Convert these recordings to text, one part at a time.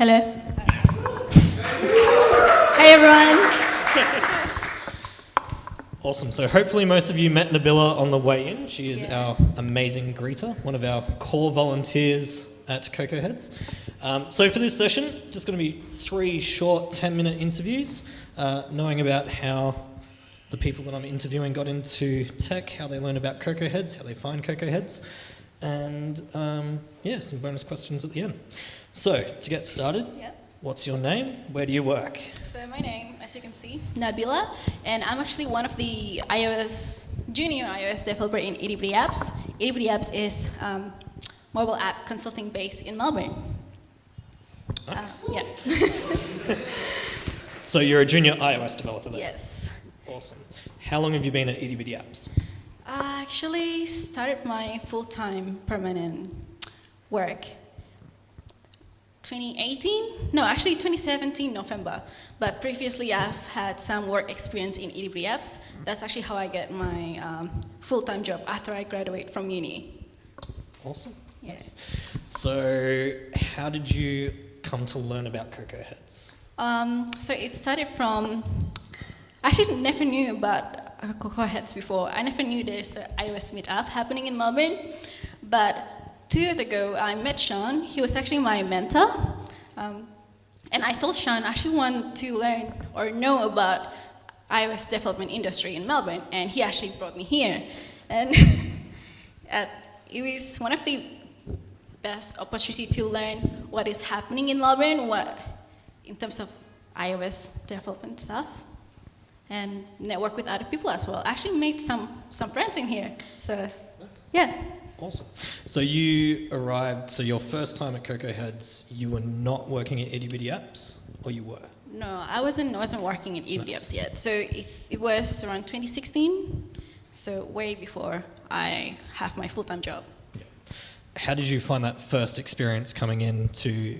Hello. Hi, everyone. Awesome. So hopefully most of you met Nabila on the way in. She is our amazing greeter, one of our core volunteers at CocoaHeads. So for this session, just going to be 3 short 10-minute interviews, knowing about how the people that I'm interviewing got into tech, how they learn about CocoaHeads, how they find CocoaHeads, and some bonus questions at the end. So to get started, what's your name? Where do you work? So my name, as you can see, Nabila, and I'm actually one of the junior iOS developer in Itty Apps. Itty Apps is mobile app consulting based in Melbourne. Nice. Yeah. So you're a junior iOS developer then? Yes. Awesome. How long have you been at Itty Apps? I actually started my full-time permanent work 2017 November. But previously I've had some work experience in Itty Apps. That's actually how I get my full-time job after I graduate from uni. Awesome. Yes. So how did you come to learn about CocoaHeads? So it started from, I actually never knew about CocoaHeads before. I never knew there's an iOS meetup happening in Melbourne. But 2 years ago, I met Sean. He was actually my mentor. And I told Sean I actually want to learn or know about iOS development industry in Melbourne. And he actually brought me here. And it was one of the best opportunity to learn what is happening in Melbourne, in terms of iOS development stuff, and network with other people as well. I actually made some friends in here. So, nice. Yeah. Awesome. So you arrived, so your first time at CocoaHeads, you were not working at Itty Bitty Apps, or you were? No, I wasn't working at Itty Apps yet. So it was around 2016, so way before I have my full-time job. Yeah. How did you find that first experience coming into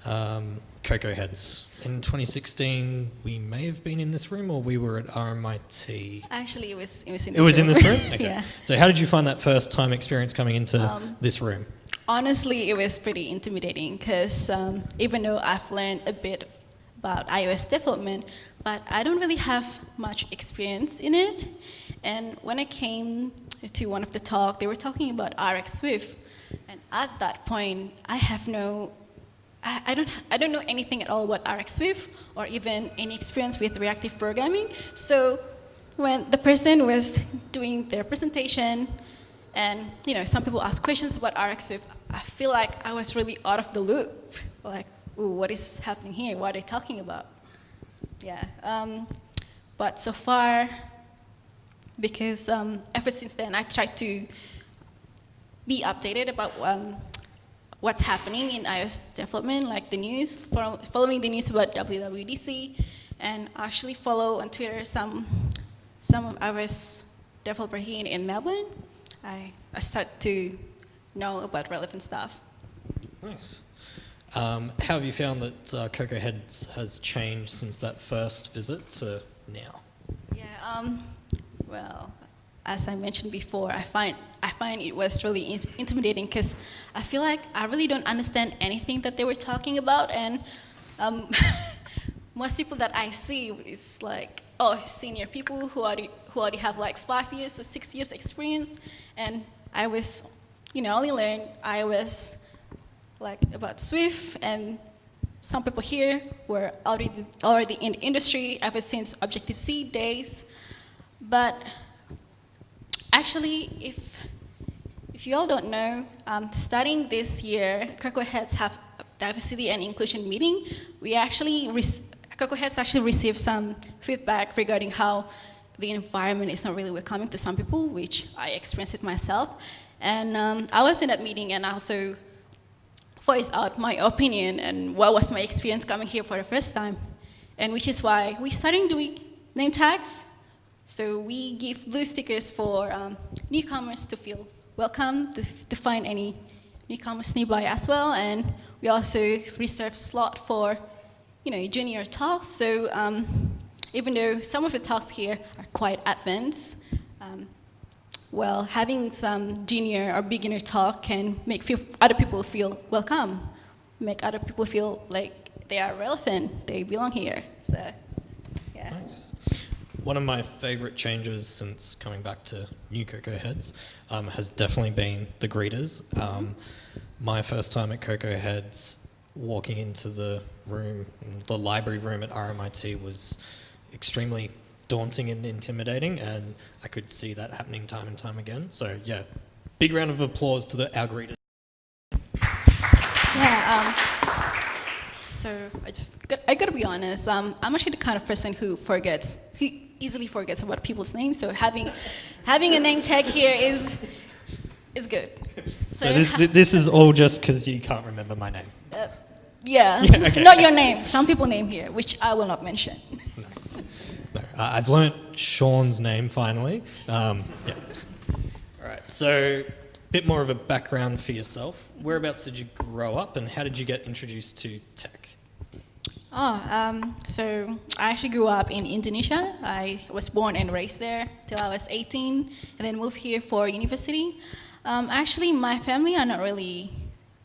CocoaHeads? In 2016, we may have been in this room, or we were at RMIT. Actually, it was in this room. It was in this room? Okay. Yeah. So how did you find that first time experience coming into this room? Honestly, it was pretty intimidating because even though I've learned a bit about iOS development, but I don't really have much experience in it. And when I came to one of the talk, they were talking about RX Swift, and at that point, I don't know anything at all about RX Swift or even any experience with reactive programming. So when the person was doing their presentation and some people ask questions about RX Swift, I feel like I was really out of the loop. Like, ooh, what is happening here? What are they talking about? Yeah. But so far, because ever since then, I tried to be updated about what's happening in iOS development, like the news, following the news about WWDC, and actually follow on Twitter some of iOS developer here in Melbourne. I start to know about relevant stuff. Nice. How have you found that CocoaHeads has changed since that first visit to now? Yeah. Well, as I mentioned before, I find it was really intimidating because I feel like I really don't understand anything that they were talking about, and most people that I see is like, senior people who already have like 5 years or 6 years experience, and I was, only learned iOS like about Swift, and some people here were already in the industry ever since Objective-C days, but actually, if you all don't know, starting this year, CocoaHeads have a diversity and inclusion meeting. CocoaHeads actually received some feedback regarding how the environment is not really welcoming to some people, which I experienced it myself. And I was in that meeting and I also voiced out my opinion and what was my experience coming here for the first time. And which is why we're starting doing name tags. So we give blue stickers for newcomers to feel welcome, to find any newcomers nearby as well. And we also reserve slot for, junior talks. So even though some of the talks here are quite advanced, having some junior or beginner talk can make other people feel welcome, make other people feel like they are relevant, they belong here. So, yeah. Nice. One of my favourite changes since coming back to new CocoaHeads has definitely been the greeters. My first time at CocoaHeads, walking into the room, the library room at RMIT was extremely daunting and intimidating, and I could see that happening time and time again. So yeah, big round of applause to our greeters. Yeah, so I gotta be honest, I'm actually the kind of person who easily forgets about people's names, so having a name tag here is good. So this is all just because you can't remember my name? Yeah, okay. Not your name, some people's name here, which I will not mention. Nice. No, I've learnt Sean's name finally. Yeah. All right, so a bit more of a background for yourself. Whereabouts did you grow up and how did you get introduced to tech? So I actually grew up in Indonesia. I was born and raised there till I was 18 and then moved here for university. Actually, my family are not really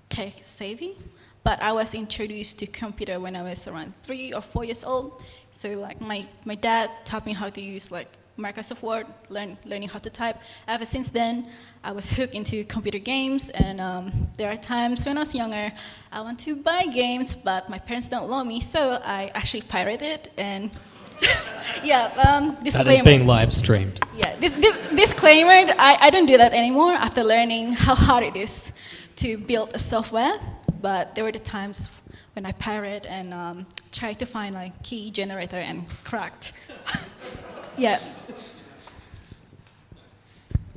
tech savvy, but I was introduced to computer when I was around 3 or 4 years old. So like my dad taught me how to use like Microsoft Word, learning how to type. Ever since then, I was hooked into computer games, and there are times when I was younger, I want to buy games, but my parents don't allow me, so I actually pirated, and disclaimer. That is being live streamed. Yeah, disclaimer, I don't do that anymore after learning how hard it is to build a software, but there were the times when I pirated and tried to find like key generator and cracked. Yeah.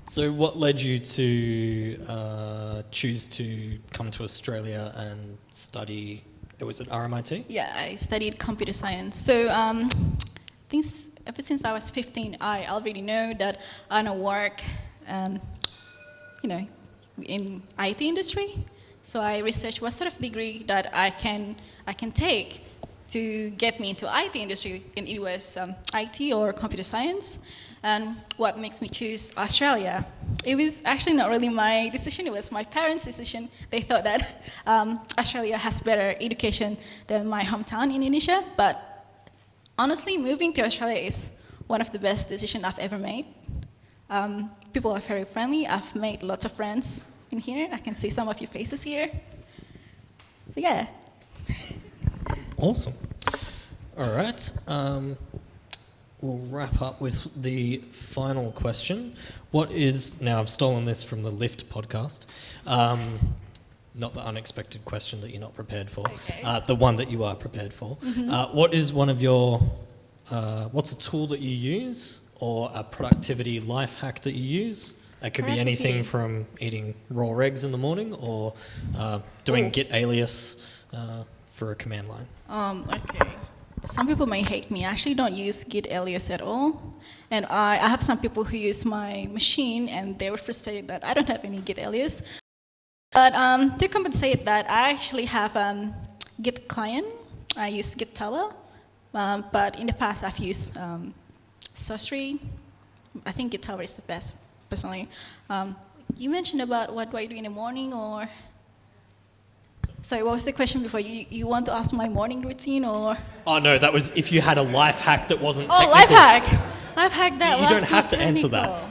So what led you to choose to come to Australia and study, was it RMIT? Yeah, I studied computer science. So ever since I was 15, I already know that I want to work, in IT industry. So I researched what sort of degree that I can take to get me into IT industry, and it was IT or computer science. And what makes me choose Australia? It was actually not really my decision, it was my parents' decision. They thought that Australia has better education than my hometown in Indonesia, but honestly, moving to Australia is one of the best decisions I've ever made. People are very friendly, I've made lots of friends in here. I can see some of your faces here. So yeah. Awesome. All right. We'll wrap up with the final question. Now I've stolen this from the Lift podcast. Not the unexpected question that you're not prepared for. Okay. The one that you are prepared for. Mm-hmm. What is one of your, what's a tool that you use or a productivity life hack that you use? That could be anything from eating raw eggs in the morning or doing git alias for a command line. Okay. Some people may hate me. I actually don't use git alias at all. And I have some people who use my machine and they were frustrated that I don't have any git alias. But to compensate that, I actually have Git client. I use Git Tower. But in the past, I've used Sosri. I think Git Tower is the best, personally. You mentioned about what do I do in the morning or... Sorry, what was the question before? You want to ask my morning routine or? Oh no, that was if you had a life hack that wasn't technical. Oh, life hack. Life hack that You don't have to answer that.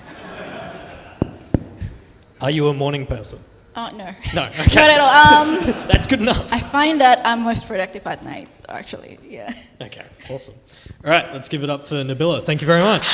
Are you a morning person? Oh, no. No, okay. Not at all. That's good enough. I find that I'm most productive at night, actually, yeah. Okay, awesome. All right, let's give it up for Nabila. Thank you very much.